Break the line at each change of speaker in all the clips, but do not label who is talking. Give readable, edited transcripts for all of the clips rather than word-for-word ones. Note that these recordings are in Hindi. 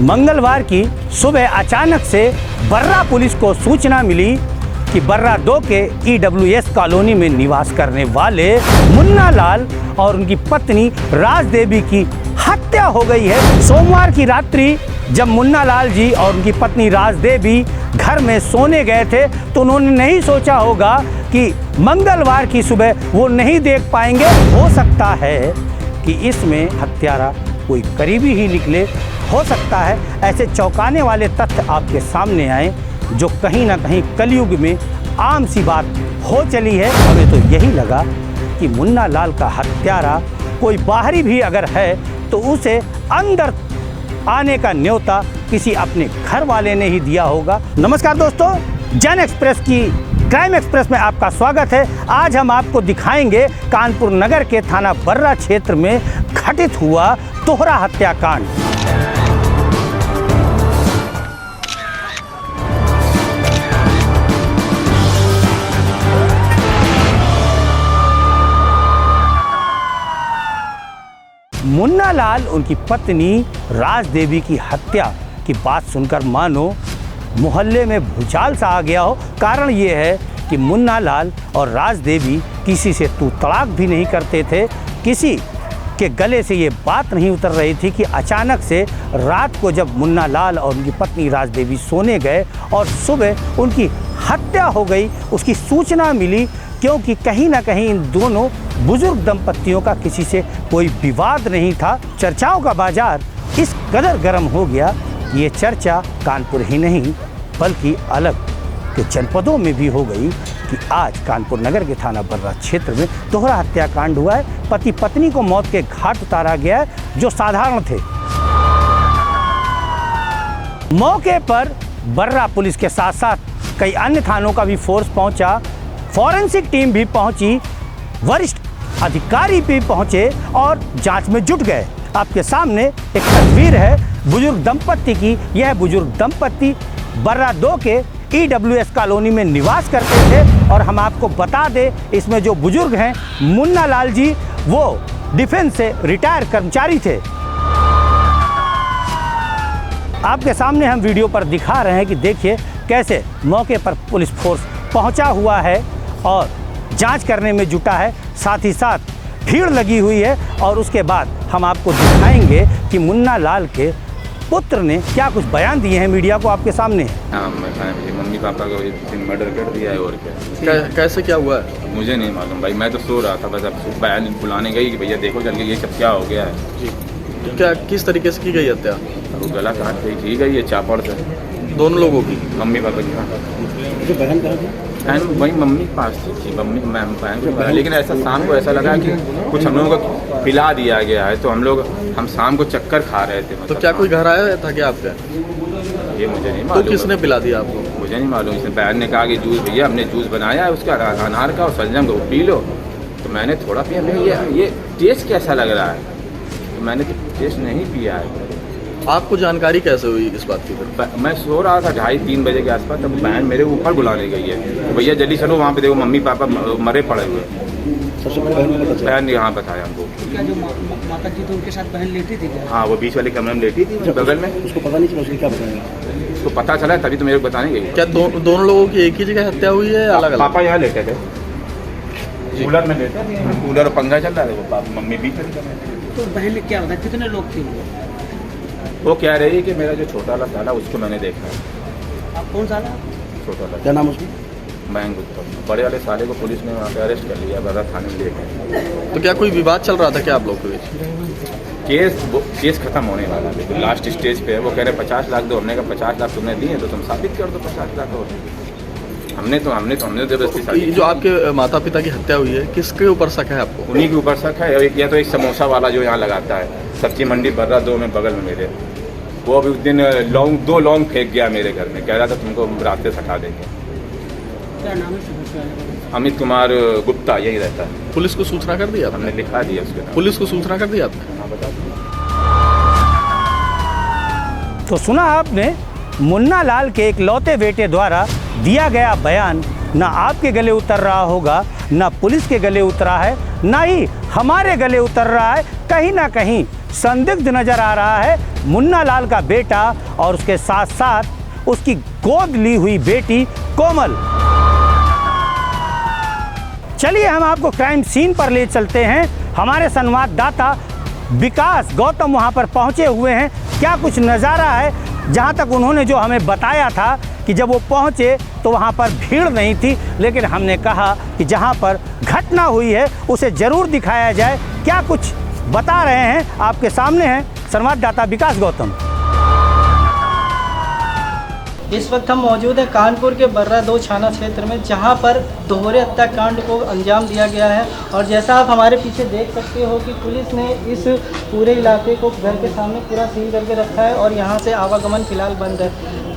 मंगलवार की सुबह अचानक से बर्रा पुलिस को सूचना मिली कि बर्रा 2 के EWS कॉलोनी में निवास करने वाले मुन्ना लाल और उनकी पत्नी राज देवी की हत्या हो गई है। सोमवार की रात्रि जब मुन्ना लाल जी और उनकी पत्नी राज देवी घर में सोने गए थे तो उन्होंने नहीं सोचा होगा कि मंगलवार की सुबह वो नहीं देख पाएंगे। हो सकता है कि इसमें हत्यारा कोई करीबी ही निकले, हो सकता है ऐसे चौंकाने वाले तथ्य आपके सामने आए जो कहीं ना कहीं कलयुग में आम सी बात हो चली है। हमें तो यही लगा कि मुन्ना लाल का हत्यारा कोई बाहरी भी अगर है तो उसे अंदर आने का न्योता किसी अपने घर वाले ने ही दिया होगा। नमस्कार दोस्तों, जन एक्सप्रेस की क्राइम एक्सप्रेस में आपका स्वागत है। आज हम आपको दिखाएंगे कानपुर नगर के थाना बर्रा क्षेत्र में घटित हुआ तोहरा हत्याकांड। मुन्ना लाल उनकी पत्नी राज देवी की हत्या की बात सुनकर मानो मोहल्ले में भूचाल सा आ गया हो। कारण ये है कि मुन्ना लाल और राज देवी किसी से तू तड़ाक भी नहीं करते थे, किसी के गले से ये बात नहीं उतर रही थी कि अचानक से रात को जब मुन्ना लाल और उनकी पत्नी राज देवी सोने गए और सुबह उनकी हत्या हो गई, उसकी सूचना मिली। क्योंकि कहीं ना कहीं इन दोनों बुजुर्ग दंपत्तियों का किसी से कोई विवाद नहीं था। चर्चाओं का बाजार इस कदर गर्म हो गया कि ये चर्चा कानपुर ही नहीं बल्कि अलग के जनपदों में भी हो गई कि आज कानपुर नगर के थाना बर्रा क्षेत्र में तोहरा हत्याकांड हुआ है। पति पत्नी को मौत के घाट उतारा गया है जो साधारण थे। मौके पर बर्रा पुलिस के साथ साथ कई अन्य थानों का भी फोर्स पहुंचा, फॉरेंसिक टीम भी पहुंची, वरिष्ठ अधिकारी भी पहुंचे और जांच में जुट गए। आपके सामने एक तस्वीर है बुजुर्ग दंपत्ति की। यह बुजुर्ग दंपत्ति बर्रा 2 के EWS कॉलोनी में निवास करते थे और हम आपको बता दें इसमें जो बुजुर्ग हैं मुन्ना लाल जी, वो डिफेंस से रिटायर कर्मचारी थे। आपके सामने हम वीडियो पर दिखा रहे हैं कि देखिए कैसे मौके पर पुलिस फोर्स पहुंचा हुआ है और जांच करने में जुटा है, साथ ही साथ भीड़ लगी हुई है। और उसके बाद हम आपको दिखाएंगे कि मुन्ना लाल के पुत्र ने क्या कुछ बयान दिए हैं मीडिया को आपके सामने।
मम्मी पापा को मर्डर कर दिया है और क्या
कैसे क्या हुआ है
मुझे नहीं मालूम भाई। मैं तो सो रहा था, बस अब बयान बुलाने गई कि भैया देखो चल के ये सब क्या हो गया है।
जी, क्या किस तरीके से की गई हत्या?
वो गला काट के की गई है चापड़ से।
दोनों लोगों की?
मम्मी पापा की। बहन वही मम्मी के पास थी, मम्मी मैम बहन। लेकिन ऐसा शाम को ऐसा लगा कि कुछ हम लोगों को पिला दिया गया है, तो हम शाम को चक्कर खा रहे थे।
तो क्या कोई घर आया था क्या आपका?
ये मुझे नहीं मालूम।
तो किसने पिला दिया आपको?
मुझे नहीं मालूम। इसने बहन ने कहा कि जूस भैया हमने जूस बनाया है उसका अनार का और सलजम का, वो पी लो। तो मैंने थोड़ा पिया, भैया ये टेस्ट कैसा लग रहा है? तो मैंने तो टेस्ट नहीं पिया है।
आपको जानकारी कैसे हुई इस बात की?
मैं सो रहा था 2:30-3 बजे के आसपास, तब बहन मेरे ऊपर बुलाने गई है, तो भैया जल्दी चलो वहाँ पे देखो मम्मी पापा मरे पड़े हुए।
सबसे पहले
बहन ने यहाँ बताया हमको।
क्या जो माता जी थी उनके साथ बहन लेटी थी क्या?
हाँ, वो बीच वाले कमरे में लेटी थी बगल में।
उसको पता नहीं चला, उसने क्या बताया?
उसको पता चला तभी तो मेरे को बताने गई।
क्या दोनों लोगों की एक ही जगह हत्या हुई है अलग अलग?
पापा यहाँ लेटे थे, कूलर में लेटे थे, कूलर और पंखा चल रहा था, मम्मी बीच में।
तो बहन ने क्या बताया, कितने लोग थे?
वो कह रही है कि मेरा जो छोटा वाला साला उसको मैंने देखा है।
आप कौन साला?
छोटा वाला।
क्या नाम उसका?
मयंक गुप्ता। बड़े वाले साले को पुलिस ने वहाँ पे अरेस्ट कर लिया, बर्रा थाने में लेकर।
तो क्या कोई विवाद चल रहा था क्या आप लोग के बीच?
केस खत्म होने वाला है, बिल्कुल लास्ट स्टेज पे है। वो कह रहे 50 लाख दो, हमने कहा 50 लाख तुमने दिए तो तुम साबित कर दो 50 लाख और। हमने जबरदस्ती।
जो आपके माता पिता की हत्या हुई है किसके ऊपर शक है आपको?
उन्हीं के ऊपर शक है। या तो एक समोसा वाला जो यहाँ लगाता है सब्जी मंडी बर्रा 2 में बगल में मेरे, वो अभी उस दिन 2 लौंग फेंक गया मेरे घर में, कह रहा था तुमको रास्ते से हटा देंगे।
क्या नाम है?
अमित कुमार गुप्ता, यही रहता है।
पुलिस को सूचना कर दिया?
हमने लिखा दिया उसके नाम।
पुलिस को सूचना कर दिया आपने?
हाँ, बता दो।
तो सुना आपने मुन्ना लाल के इकलौते बेटे द्वारा दिया गया बयान ना आपके गले उतर रहा होगा, ना पुलिस के गले उतरा है, ना ही हमारे गले उतर रहा है। कहीं ना कहीं संदिग्ध नजर आ रहा है मुन्ना लाल का बेटा और उसके साथ साथ उसकी गोद ली हुई बेटी कोमल। चलिए हम आपको क्राइम सीन पर ले चलते हैं। हमारे संवाददाता विकास गौतम वहां पर पहुंचे हुए हैं। क्या कुछ नज़ारा है, जहां तक उन्होंने जो हमें बताया था कि जब वो पहुंचे तो वहां पर भीड़ नहीं थी, लेकिन हमने कहा कि जहां पर घटना हुई है उसे ज़रूर दिखाया जाए। क्या कुछ बता रहे हैं, आपके सामने हैं संवाददाता विकास गौतम।
इस वक्त हम मौजूद हैं कानपुर के बर्रा 2 थाना क्षेत्र में, जहां पर दोहरे हत्याकांड को अंजाम दिया गया है। और जैसा आप हमारे पीछे देख सकते हो कि पुलिस ने इस पूरे इलाके को घर के सामने पूरा सील करके रखा है और यहां से आवागमन फिलहाल बंद है।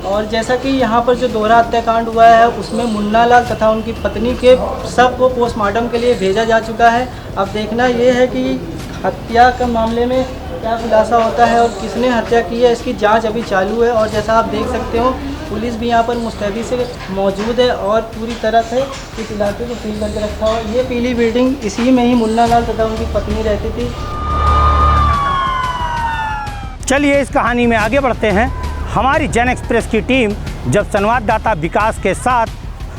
और जैसा कि यहाँ पर जो दोहरा हत्याकांड हुआ है उसमें मुन्ना लाल तथा उनकी पत्नी के शव को पोस्टमार्टम के लिए भेजा जा चुका है। अब देखना ये है कि हत्या के मामले में क्या खुलासा होता है और किसने हत्या की है, इसकी जांच अभी चालू है। और जैसा आप देख सकते हो पुलिस भी यहाँ पर मुस्तैदी से मौजूद है और पूरी तरह से इस इलाके को सील करके रखा हुआ है। ये पीली बिल्डिंग, इसी में ही मुन्ना लाल तथा उनकी पत्नी रहती थी।
चलिए इस कहानी में आगे बढ़ते हैं। हमारी जन एक्सप्रेस की टीम जब संवाददाता विकास के साथ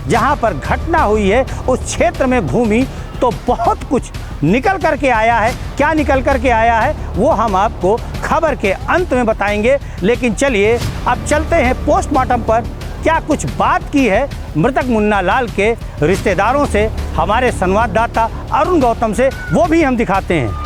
जहां पर घटना हुई है उस क्षेत्र में घूमी तो बहुत कुछ निकल कर के आया है। क्या निकल कर के आया है वो हम आपको खबर के अंत में बताएंगे, लेकिन चलिए अब चलते हैं पोस्टमार्टम पर। क्या कुछ बात की है मृतक मुन्ना लाल के रिश्तेदारों से हमारे संवाददाता अरुण गौतम से, वो भी हम दिखाते हैं।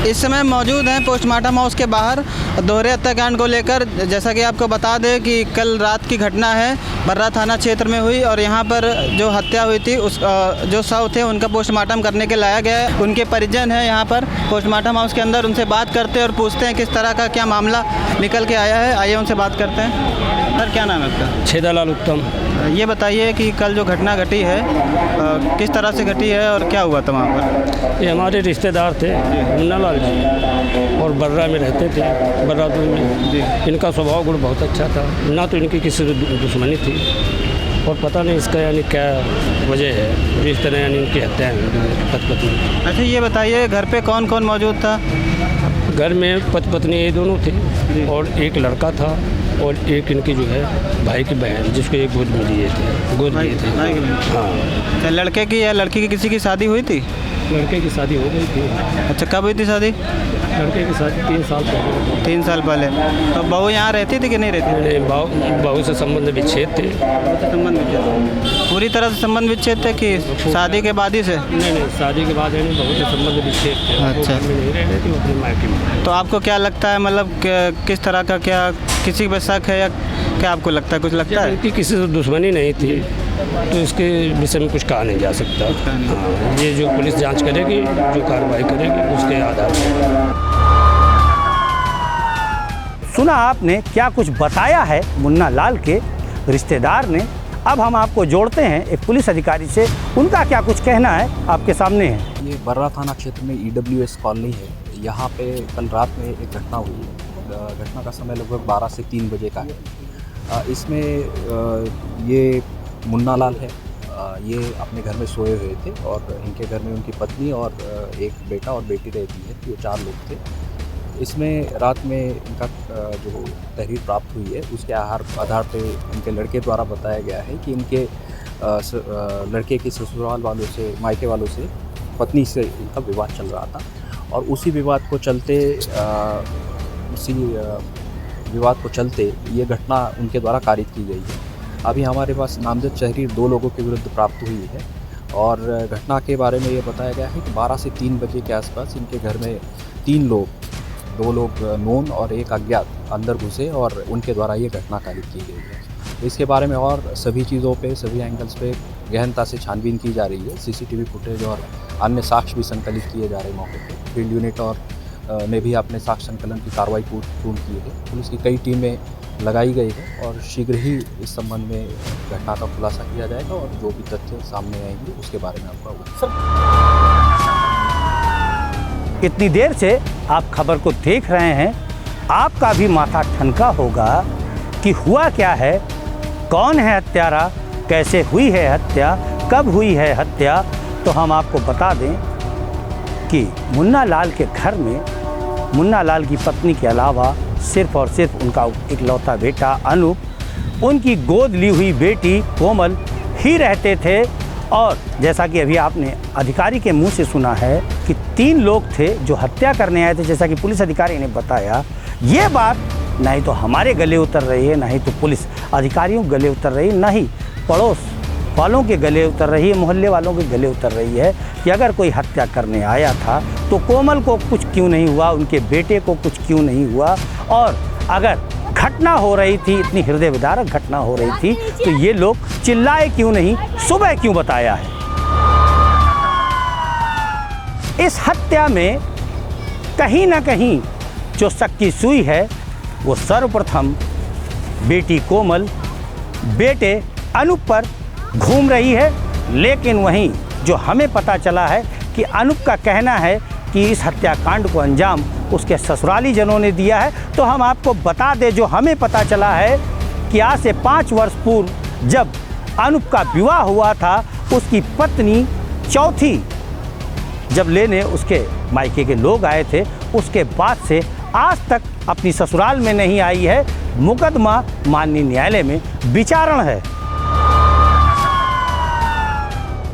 इस समय मौजूद हैं पोस्टमार्टम हाउस के बाहर दोहरे हत्याकांड को लेकर। जैसा कि आपको बता दें कि कल रात की घटना है, बर्रा थाना क्षेत्र में हुई और यहाँ पर जो हत्या हुई थी उस जो शव थे उनका पोस्टमार्टम करने के लाया गया है। उनके परिजन हैं यहाँ पर पोस्टमार्टम हाउस के अंदर, उनसे बात करते हैं और पूछते हैं किस तरह का क्या मामला निकल के आया है। आइए उनसे बात करते हैं। सर क्या नाम है आपका?
छेदालाल उत्तम।
ये बताइए कि कल जो घटना घटी है किस तरह से घटी है और क्या हुआ था वहाँ पर?
ये हमारे रिश्तेदार थे मुन्ना लाल जी और बर्रा में रहते थे, बर्रा 2 में जी। इनका स्वभाव गुण बहुत अच्छा था, ना तो इनकी किसी से दुश्मनी थी और पता नहीं इसका यानी क्या वजह है जिस तरह यानी इनकी हत्या है पति।
अच्छा ये बताइए घर पे कौन कौन मौजूद था?
घर में पति पत्नी ये दोनों थे और एक लड़का था और एक इनकी जो है भाई की बहन जिसको एक गोद में लिए थे, गोद लिए थे। हाँ।
तो लड़के की या लड़की की किसी की शादी हुई थी?
लड़के की शादी हो गई थी।
अच्छा कब हुई थी शादी?
लड़के की शादी 3 साल पहले।
3 साल पहले। तो बहू यहाँ रहती थी कि नहीं रहती?
नहीं, बहू से संबंध विच्छेद थे।
संबंध विच्छेद पूरी तरह से संबंध विच्छेद थे कि शादी के बाद ही से?
नहीं, शादी के बाद यानी बहू से संबंध विच्छेद थे।
अच्छा।
नहीं रह रहे थे, वो अपने मायके में।
तो आपको क्या लगता है, मतलब किस तरह का, क्या किसी पर शक है या क्या आपको लगता है, कुछ लगता है?
कि किसी से दुश्मनी नहीं थी तो इसके विषय में कुछ कहा नहीं जा सकता। हाँ, ये जो पुलिस जांच करेगी, जो कार्रवाई करेगी उसके आधार पर।
सुना आपने क्या कुछ बताया है मुन्ना लाल के रिश्तेदार ने। अब हम आपको जोड़ते हैं एक पुलिस अधिकारी से, उनका क्या कुछ कहना है आपके सामने है।
ये बर्रा थाना क्षेत्र में EWS कॉलोनी है। यहाँ पे कल रात में एक घटना हुई है। घटना का समय लगभग 12 से 3 बजे का है। इसमें ये मुन्ना लाल है, ये अपने घर में सोए हुए थे और इनके घर में उनकी पत्नी और एक बेटा और बेटी रहती है। ये 4 लोग थे। इसमें रात में इनका जो तहरीर प्राप्त हुई है उसके आधार पे इनके लड़के द्वारा बताया गया है कि इनके लड़के के ससुराल वालों से, मायके वालों से, पत्नी से इनका विवाद चल रहा था और उसी विवाद को चलते ये घटना उनके द्वारा कारित की गई है। अभी हमारे पास नामजद तहरीर 2 लोगों के विरुद्ध प्राप्त हुई है और घटना के बारे में ये बताया गया है कि 12 से 3 बजे के आसपास इनके घर में 3 लोग, 2 लोग नोन और एक अज्ञात अंदर घुसे और उनके द्वारा ये घटना कारित की गई है। इसके बारे में और सभी चीज़ों पे, सभी एंगल्स पे गहनता से छानबीन की जा रही है। CCTV फुटेज और अन्य साक्ष्य भी संकलित किए जा रहे हैं मौके पे। फील्ड यूनिट और ने भी अपने साक्ष्य संकलन की कार्रवाई पूर्ण की है। पुलिस की कई टीमें लगाई गई है और शीघ्र ही इस संबंध में घटना का खुलासा किया जाएगा और जो भी तथ्य सामने आएंगे उसके बारे में आपको।
इतनी देर से आप खबर को देख रहे हैं, आपका भी माथा ठनका होगा कि हुआ क्या है, कौन है हत्यारा, कैसे हुई है हत्या, कब हुई है हत्या। तो हम आपको बता दें कि कि मुन्ना लाल के घर में मुन्ना लाल की पत्नी के अलावा सिर्फ और सिर्फ उनका इकलौता बेटा अनूप, उनकी गोद ली हुई बेटी कोमल ही रहते थे। और जैसा कि अभी आपने अधिकारी के मुंह से सुना है कि 3 लोग थे जो हत्या करने आए थे, जैसा कि पुलिस अधिकारी ने बताया। ये बात ना ही तो हमारे गले उतर रही है, ना ही तो पुलिस अधिकारियों के गले उतर रही है, ना ही पड़ोस वालों के गले उतर रही है, मोहल्ले वालों के गले उतर रही है कि अगर कोई हत्या करने आया था तो कोमल को कुछ क्यों नहीं हुआ, उनके बेटे को कुछ क्यों नहीं हुआ। और अगर घटना हो रही थी, इतनी हृदय विदारक घटना हो रही थी, तो ये लोग चिल्लाए क्यों नहीं, सुबह क्यों बताया है। इस हत्या में कहीं ना कहीं जो शक की सुई है वो सर्वप्रथम बेटी कोमल बेटे अनूप पर घूम रही है। लेकिन वहीं जो हमें पता चला है कि अनूप का कहना है कि इस हत्याकांड को अंजाम उसके ससुराली जनों ने दिया है। तो हम आपको बता दें, जो हमें पता चला है कि आज से 5 वर्ष पूर्व जब अनूप का विवाह हुआ था, उसकी पत्नी चौथी जब लेने उसके मायके के लोग आए थे, उसके बाद से आज तक अपनी ससुराल में नहीं आई है। मुकदमा माननीय न्यायालय में विचारण है।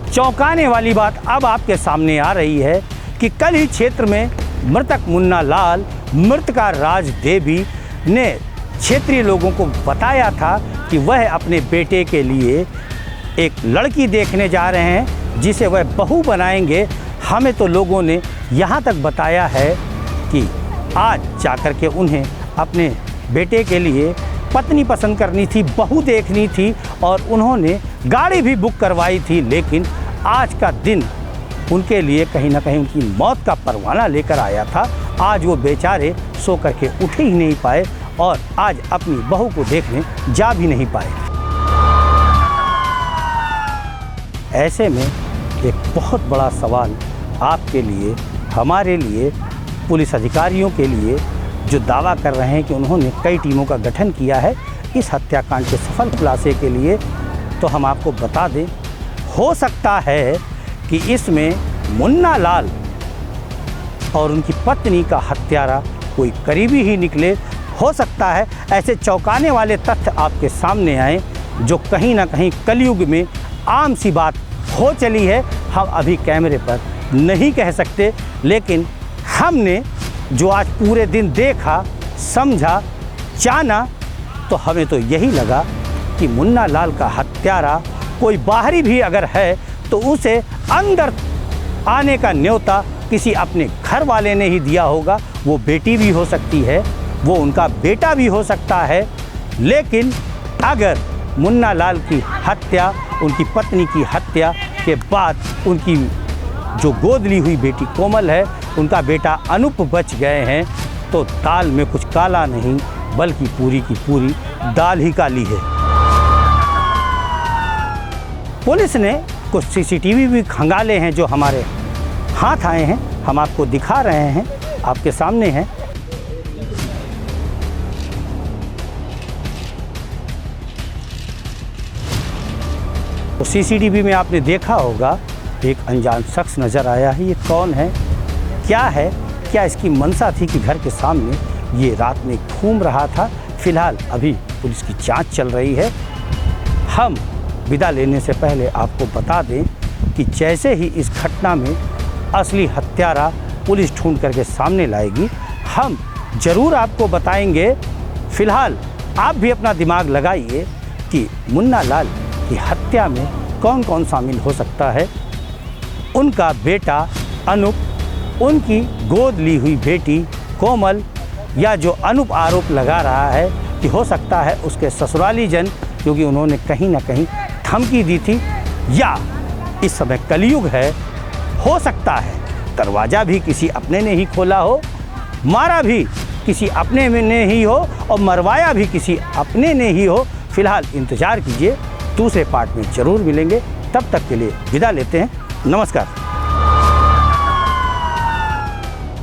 चौंकाने वाली बात अब आपके सामने आ रही है कि कल ही क्षेत्र में मृतक मुन्ना लाल, मृतका राज देवी ने क्षेत्रीय लोगों को बताया था कि वह अपने बेटे के लिए एक लड़की देखने जा रहे हैं जिसे वह बहू बनाएंगे। हमें तो लोगों ने यहाँ तक बताया है कि आज जाकर के उन्हें अपने बेटे के लिए पत्नी पसंद करनी थी, बहू देखनी थी और उन्होंने गाड़ी भी बुक करवाई थी। लेकिन आज का दिन उनके लिए कहीं ना कहीं उनकी मौत का परवाना लेकर आया था। आज वो बेचारे सो करके उठ ही नहीं पाए और आज अपनी बहू को देखने जा भी नहीं पाए। ऐसे में एक बहुत बड़ा सवाल आपके लिए, हमारे लिए, पुलिस अधिकारियों के लिए जो दावा कर रहे हैं कि उन्होंने कई टीमों का गठन किया है इस हत्याकांड के सफल खुलासे के लिए, तो हम आपको बता दें, हो सकता है कि इसमें मुन्ना लाल और उनकी पत्नी का हत्यारा कोई करीबी ही निकले। हो सकता है ऐसे चौंकाने वाले तथ्य आपके सामने आए जो कहीं ना कहीं कलयुग में आम सी बात हो चली है। हम अभी कैमरे पर नहीं कह सकते, लेकिन हमने जो आज पूरे दिन देखा, समझा, जाना, तो हमें तो यही लगा कि मुन्ना लाल का हत्यारा कोई बाहरी भी अगर है तो उसे अंदर आने का न्योता किसी अपने घर वाले ने ही दिया होगा। वो बेटी भी हो सकती है, वो उनका बेटा भी हो सकता है। लेकिन अगर मुन्ना लाल की हत्या, उनकी पत्नी की हत्या के बाद उनकी जो गोद ली हुई बेटी कोमल है, उनका बेटा अनूप बच गए हैं, तो दाल में कुछ काला नहीं बल्कि पूरी की पूरी दाल ही काली है। पुलिस ने कुछ सीसीटीवी भी खंगाले हैं जो हमारे हाथ आए हैं, हम आपको दिखा रहे हैं, आपके सामने हैं। तो सीसीटीवी में आपने देखा होगा एक अनजान शख्स नज़र आया है। ये कौन है, क्या है, क्या इसकी मंशा थी कि घर के सामने ये रात में घूम रहा था। फिलहाल अभी पुलिस की जांच चल रही है। हम विदा लेने से पहले आपको बता दें कि जैसे ही इस घटना में असली हत्यारा पुलिस ढूंढ करके सामने लाएगी, हम ज़रूर आपको बताएंगे। फ़िलहाल आप भी अपना दिमाग लगाइए कि मुन्ना लाल की हत्या में कौन कौन शामिल हो सकता है। उनका बेटा अनूप, उनकी गोद ली हुई बेटी कोमल, या जो अनूप आरोप लगा रहा है कि हो सकता है उसके ससुराली जन, क्योंकि उन्होंने कहीं ना कहीं धमकी दी थी, या इस समय कलयुग है, हो सकता है दरवाज़ा भी किसी अपने ने ही खोला हो, मारा भी किसी अपने में ने ही हो और मरवाया भी किसी अपने ने ही हो। फिलहाल इंतज़ार कीजिए, दूसरे पार्ट में ज़रूर मिलेंगे। तब तक के लिए विदा लेते हैं। नमस्कार।